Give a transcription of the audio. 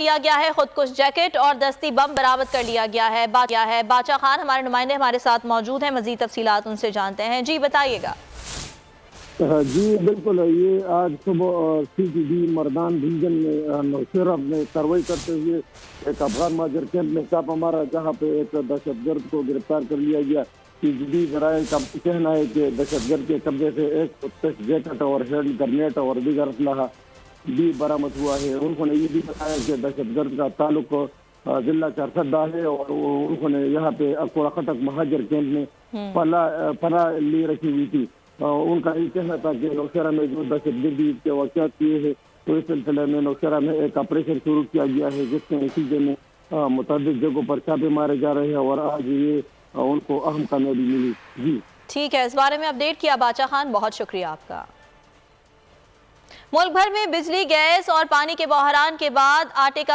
لیا گیا ہے، خودکش جیکٹ اور دستی بم برآمد کر لیا گیا ہے۔ باچا خان ہمارے نمائندے ہمارے ساتھ موجود ہیں، مزید تفصیلات ان سے جانتے ہیں۔ جی بتائیے گا۔ جی بالکل، یہ آج صبح CTD مردان ڈویژن میں نوشہرہ میں کارروائی کرتے ہوئے ایک افغان مہاجر کیمپ میں چھاپہ مارا، جہاں پہ ایک دہشت گرد کو گرفتار کر لیا گیا۔ CTD ذرائع کا کہنا ہے کہ دہشت گرد کے قبضے سے ایک خودکش جیکٹ اور ہینڈ گرنیٹ اور دیگر اسلحہ بھی برآمد ہوا ہے۔ انہوں نے یہ بھی بتایا کہ دہشت گرد کا تعلق ضلع چارسدہ ہے اور انہوں نے یہاں پہ کوڑا خٹک مہاجر کیمپ میں پناہ لی رکھی ہوئی تھی۔ ان کا یہ کہنا تھا کہ نوشہرہ میں جو دہشت گردی کے واقعات کیے ہیں، تو اس سلسلے میں نوشہرہ میں ایک آپریشن شروع کیا گیا ہے، جس کے نتیجے میں متعدد جگہوں پر چھاپے مارے جا رہے ہیں اور آج یہ ان کو اہم کامیابی ملی۔ جی ٹھیک ہے، اس بارے میں اپڈیٹ کیا باچا خان، بہت شکریہ آپ کا۔ ملک بھر میں بجلی، گیس اور پانی کے بحران کے بعد آٹے کا